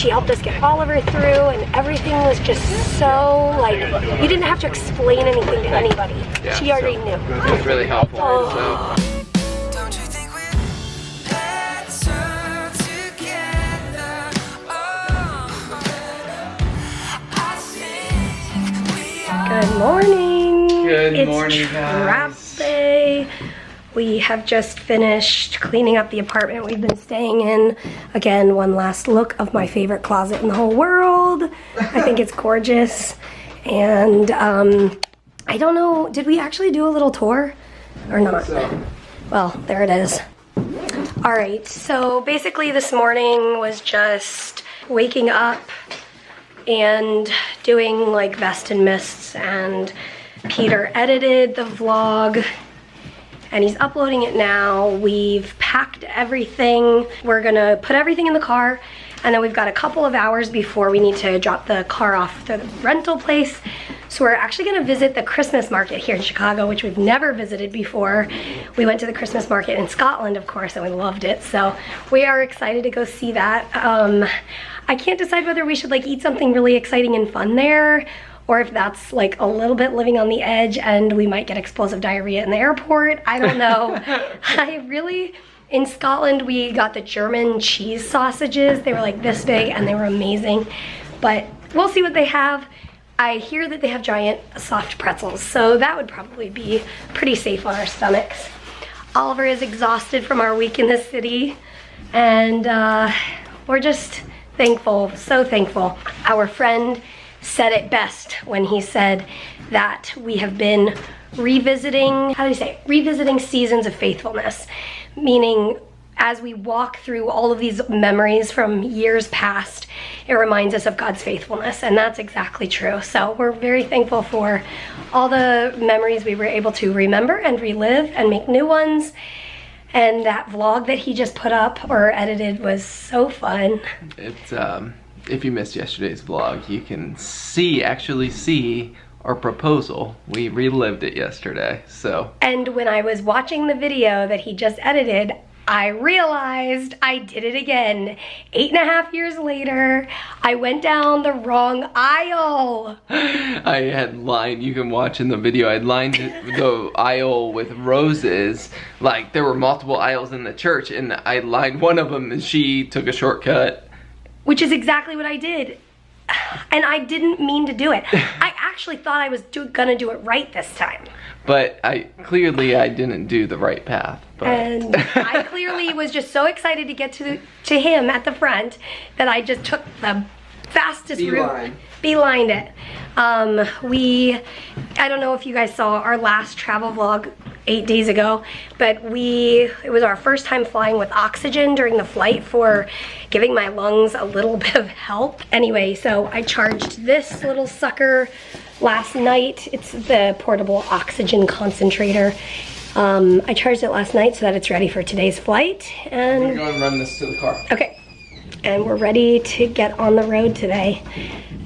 she helped us get Oliver through, and everything was just so, like, you didn't have to explain anything to anybody. Yeah, She already knew. It was really helpful. Oh. So. Good morning. Good morning, it's guys. Trap day. We have just finished cleaning up the apartment we've been staying in. Again, one last look of my favorite closet in the whole world. I think it's gorgeous. And I don't know, did we actually do a little tour or not? Well, there it is. All right, so basically this morning was just waking up and doing like Vest and Mists, and Peter edited the vlog and he's uploading it now. We've packed everything. We're gonna put everything in the car, and then we've got a couple of hours before we need to drop the car off to the rental place. So we're actually gonna visit the Christmas market here in Chicago, which we've never visited before. We went to the Christmas market in Scotland, of course, and we loved it. So we are excited to go see that. I can't decide whether we should like eat something really exciting and fun there, or if that's like a little bit living on the edge and we might get explosive diarrhea in the airport. I don't know. In Scotland, we got the German cheese sausages. They were like this big and they were amazing, but we'll see what they have. I hear that they have giant soft pretzels, so that would probably be pretty safe on our stomachs. Oliver is exhausted from our week in the city, and we're just thankful, so thankful. Our friend said it best when he said that we have been revisiting, how do you say, revisiting seasons of faithfulness, meaning as we walk through all of these memories from years past, it reminds us of God's faithfulness, and that's exactly true. So we're very thankful for all the memories we were able to remember and relive and make new ones. And that vlog that he just put up or edited was so fun. It's if you missed yesterday's vlog, you can actually see our proposal. We relived it yesterday, so. And when I was watching the video that he just edited, I realized I did it again. 8.5 years later, I went down the wrong aisle. I had lined, you can watch in the video, I lined the aisle with roses. Like there were multiple aisles in the church, and I lined one of them and she took a shortcut. Which is exactly what I did. And I didn't mean to do it. I actually thought I was gonna do it right this time. But I didn't do the right path. But. And I clearly was just so excited to get to him at the front that I just took the fastest route. Beelined it. I don't know if you guys saw our last travel vlog 8 days ago, but it was our first time flying with oxygen during the flight for giving my lungs a little bit of help. Anyway, so I charged this little sucker last night. It's the portable oxygen concentrator. I charged it last night so that it's ready for today's flight. And I'm gonna go and run this to the car. Okay. And we're ready to get on the road today.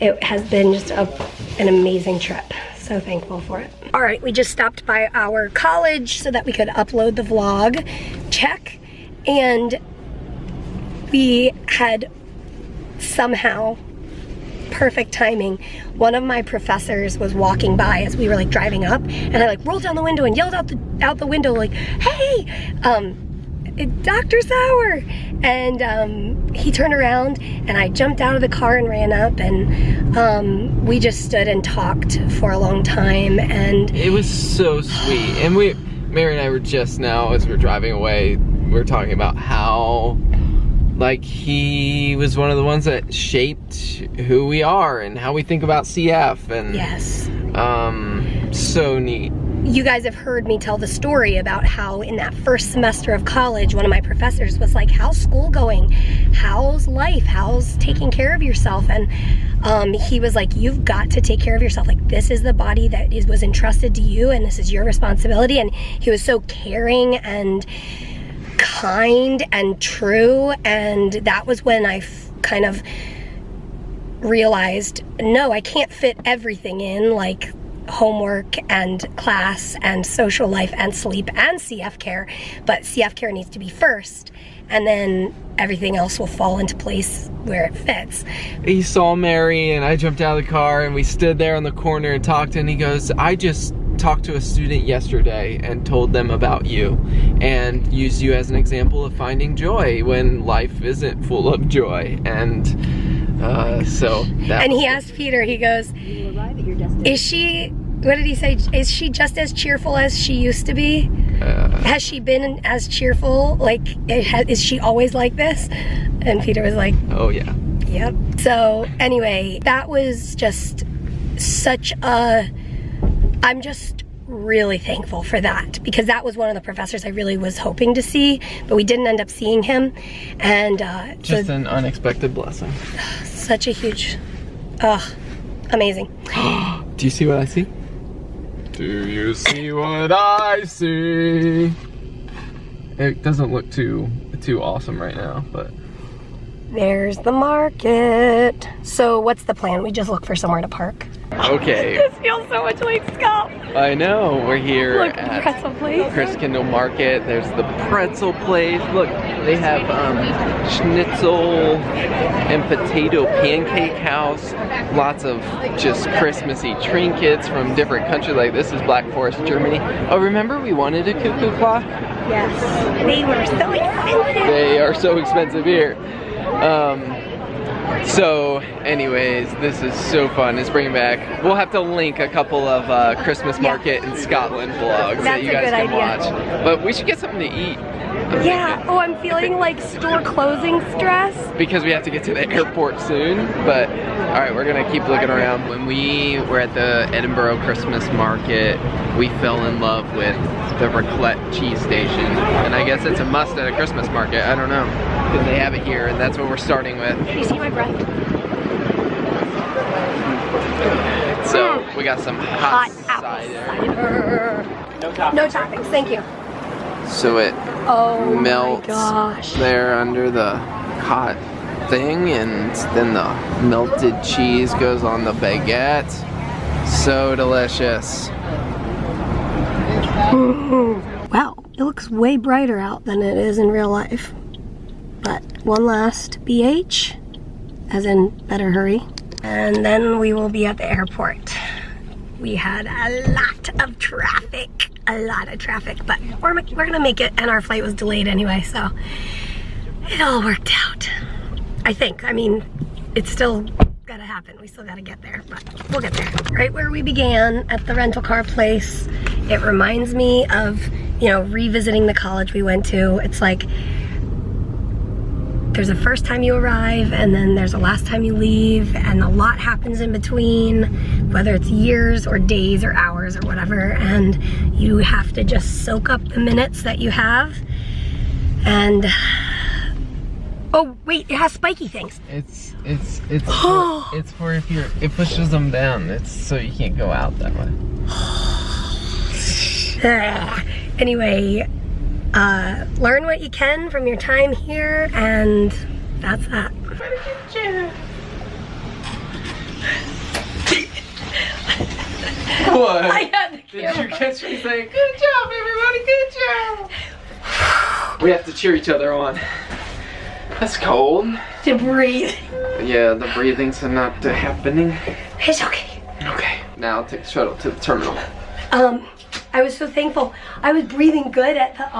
It has been just an amazing trip. So thankful for it. All right, we just stopped by our college so that we could upload the vlog. Check. And we had somehow perfect timing. One of my professors was walking by as we were like driving up, and I like rolled down the window and yelled out the window like, "Hey, Dr. Sauer!" And he turned around, and I jumped out of the car and ran up, and we just stood and talked for a long time, and it was so sweet. And Mary and I were just now, as we were driving away, we were talking about how like he was one of the ones that shaped who we are and how we think about CF, and yes, so neat. You guys have heard me tell the story about how in that first semester of college, one of my professors was like, "How's school going? How's life? How's taking care of yourself?" And he was like, "You've got to take care of yourself. Like, this is the body that was entrusted to you, and this is your responsibility." And he was so caring and kind and true, and that was when I kind of realized, no, I can't fit everything in, like homework and class and social life and sleep and CF care, but CF care needs to be first. and then everything else will fall into place where it fits. He saw Mary and I jumped out of the car and we stood there on the corner and talked, and he goes, I just talked to a student yesterday and told them about you and used you as an example of finding joy when life isn't full of joy. And so that. And he asked Peter, he goes, is she, what did he say? Is she just as cheerful as she used to be? Has she been as cheerful? Like, is she always like this? And Peter was like, oh yeah. Yep. So anyway, that was just such a, I'm just really thankful for that, because that was one of the professors I really was hoping to see, but we didn't end up seeing him. And just an unexpected blessing. Such a huge, amazing. Do you see what I see? Do you see what I see? It doesn't look too awesome right now, but there's the market. So what's the plan? We just look for somewhere to park. Okay. This feels so much like Scott. I know. We're here Look, at pretzel place. Christkindl Market. There's the pretzel place. Look, they have schnitzel and potato pancake house. Lots of just Christmassy trinkets from different countries. Like this is Black Forest, Germany. Oh, remember we wanted a cuckoo clock? Yes. They were so expensive. They are so expensive here. So anyways, this is so fun. It's bringing back, we'll have to link a couple of Christmas market in Scotland vlogs that you guys can watch. But we should get something to eat. Yeah, oh, I'm feeling like store closing stress. Because we have to get to the airport soon, but all right, we're gonna keep looking around. When we were at the Edinburgh Christmas market, we fell in love with the raclette cheese station. And I guess it's a must at a Christmas market, I don't know. Because they have it here, and that's what we're starting with. Can you see my breath? So, we got some hot cider. No toppings, thank you. So it melts there under the hot thing, and then the melted cheese goes on the baguette. So delicious. Wow, it looks way brighter out than it is in real life. But one last BH, as in better hurry. And then we will be at the airport. We had a lot of traffic, but we're gonna make it, and our flight was delayed anyway, so it all worked out. I think, I mean, it's still gotta happen. We still gotta get there, but we'll get there. Right where we began, at the rental car place. It reminds me of, you know, revisiting the college we went to. It's like, there's a first time you arrive, and then there's a last time you leave, and a lot happens in between, whether it's years or days or hours or whatever, and you have to just soak up the minutes that you have. And oh wait, it has spiky things. It's for if it pushes them down. It's so you can't go out that way. Anyway, learn what you can from your time here, and that's that. What? I had the camera. Did you catch me saying, good job everybody, good job? We have to cheer each other on. That's cold. To breathe. Yeah, the breathing's not happening. It's okay. Okay, now I'll take the shuttle to the terminal. I was so thankful. I was breathing good at the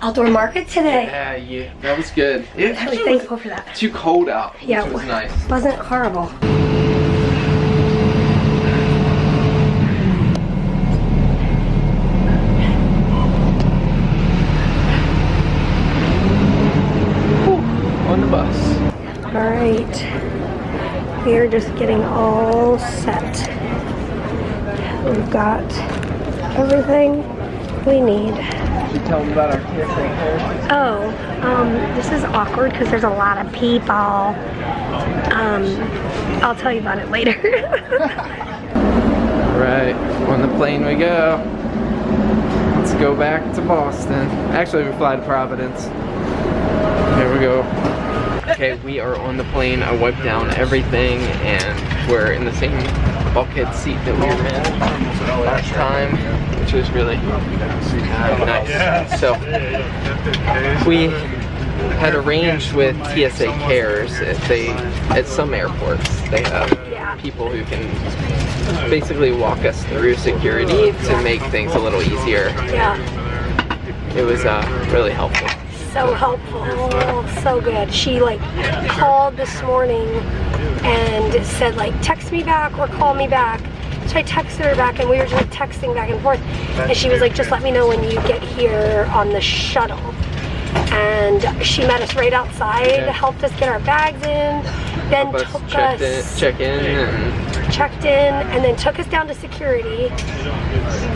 outdoor market today. Yeah, that was good. I'm really thankful for that. Too cold out, yeah, which was nice. Wasn't horrible. On the bus. All right, we are just getting all set. We've got everything we need. You tell them about our TSA Cares. Oh, this is awkward because there's a lot of people. I'll tell you about it later. Right, on the plane we go. Let's go back to Boston. Actually, we fly to Providence. Here we go. Okay, we are on the plane. I wiped down everything, and we're in the same bulkhead seat that we were in last time, which was really nice. So we had arranged with TSA Cares. At some airports, they have people who can basically walk us through security to make things a little easier. Yeah. It was really helpful. So helpful, so good. She like called this morning and said like, text me back or call me back. So I texted her back and we were just like texting back and forth. And she was like, just let me know when you get here on the shuttle. And she met us right outside, helped us get our bags in, then checked in, and then took us down to security.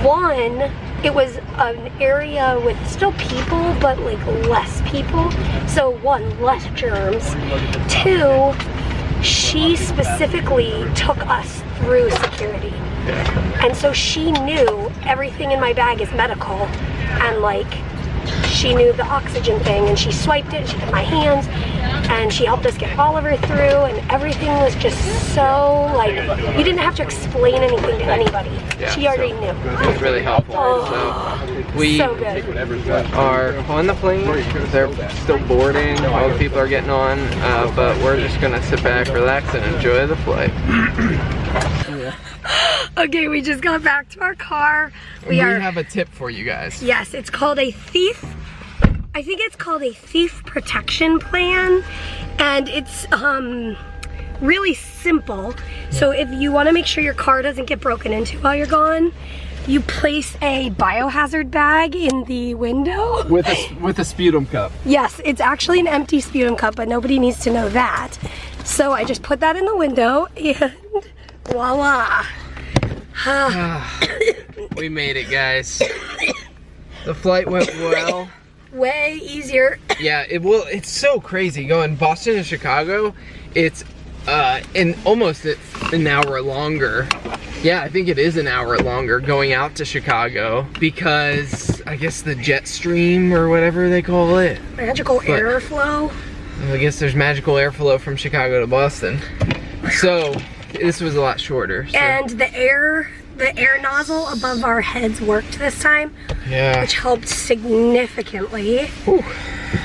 One, it was an area with still people, but like less people. So one, less germs. Two, she specifically took us through security. And so she knew everything in my bag is medical, and like she knew the oxygen thing, and she swiped it, she took my hands, and she helped us get Oliver through, and everything was just so like, you didn't have to explain anything to anybody. She already knew. It was really helpful. So we are on the plane. They're still boarding. All the people are getting on, but we're just gonna sit back, relax, and enjoy the flight. Okay, we just got back to our car. We have a tip for you guys. Yes, it's called a thief. I think it's called a thief protection plan, and it's really simple. So if you want to make sure your car doesn't get broken into while you're gone, you place a biohazard bag in the window. With a sputum cup. Yes, it's actually an empty sputum cup, but nobody needs to know that. So I just put that in the window and voila. We made it, guys. The flight went well. Way easier. Yeah, it's so crazy going Boston to Chicago. It's almost an hour longer. Yeah, I think it is an hour longer going out to Chicago because I guess the jet stream or whatever they call it. Magical airflow. I guess there's magical airflow from Chicago to Boston. So this was a lot shorter. So. And the air nozzle above our heads worked this time, which helped significantly. Whew.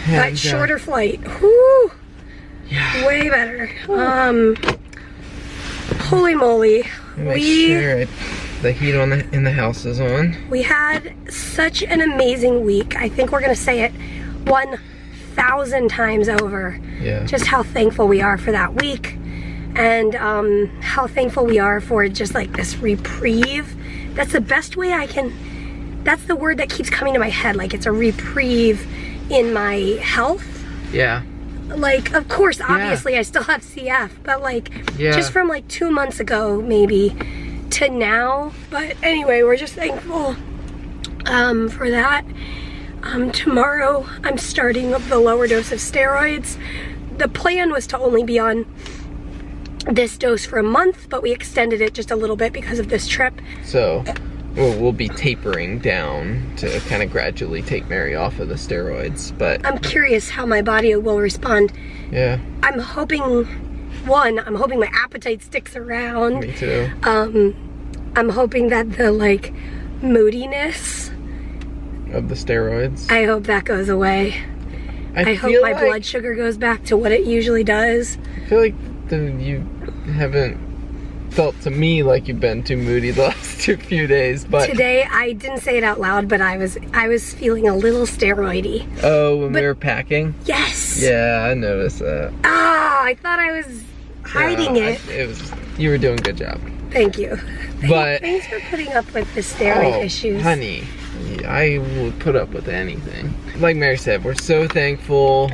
But shorter flight. Whew. Yeah. Way better. Holy moly. Make sure the heat in the house is on. We had such an amazing week. I think we're gonna say it 1,000 times over. Yeah. Just how thankful we are for that week. And how thankful we are for just like this reprieve. That's the best way that's the word that keeps coming to my head. Like, it's a reprieve in my health. Yeah. Like, of course, obviously I still have CF, but like, just from like 2 months ago maybe to now. But anyway, we're just thankful for that. Tomorrow I'm starting the lower dose of steroids. The plan was to only be on this dose for a month, but we extended it just a little bit because of this trip. So we'll be tapering down to kind of gradually take Mary off of the steroids, but I'm curious how my body will respond. Yeah. I'm hoping my appetite sticks around. Me too. I'm hoping that the like moodiness of the steroids, I hope that goes away. I hope my blood sugar goes back to what it usually does. I feel like you haven't felt to me like you've been too moody the last few days, but today I didn't say it out loud, but I was feeling a little steroidy. Oh, when we were packing? Yes. Yeah, I noticed that. Ah, I thought I was hiding it. You were doing a good job. Thank you. But thanks for putting up with the steroid issues. Honey, I will put up with anything. Like Mary said, we're so thankful.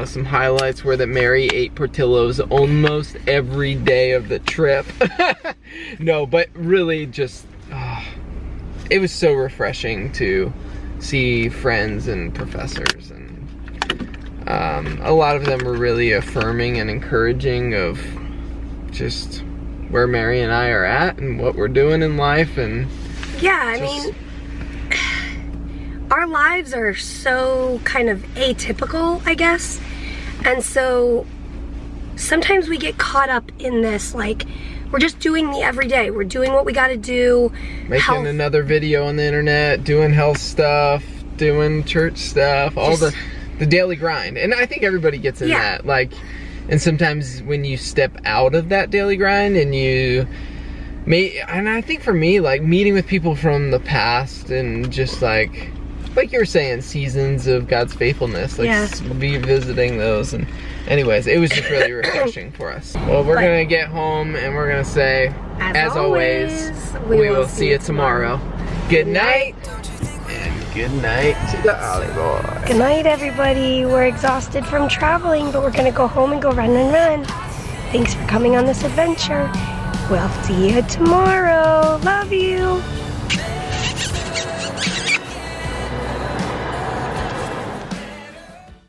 Some highlights were that Mary ate Portillo's almost every day of the trip. No, but really just, it was so refreshing to see friends and professors, and a lot of them were really affirming and encouraging of just where Mary and I are at and what we're doing in life. And yeah, I mean, our lives are so kind of atypical, I guess. And so sometimes we get caught up in this, like, we're just doing the everyday. We're doing what we gotta do. Making another video on the internet, doing health stuff, doing church stuff, all the the daily grind. And I think everybody gets in that. Like, and sometimes when you step out of that daily grind and and I think for me, like meeting with people from the past and just like you were saying, seasons of God's faithfulness, like revisiting those. And anyways, it was just really refreshing for us. Well, we're gonna get home and we're gonna say, as always, we will see you tomorrow. Good night. And good night to the Ollie boy. Good night, everybody. We're exhausted from traveling, but we're gonna go home and go run and run. Thanks for coming on this adventure. We'll see you tomorrow. Love you.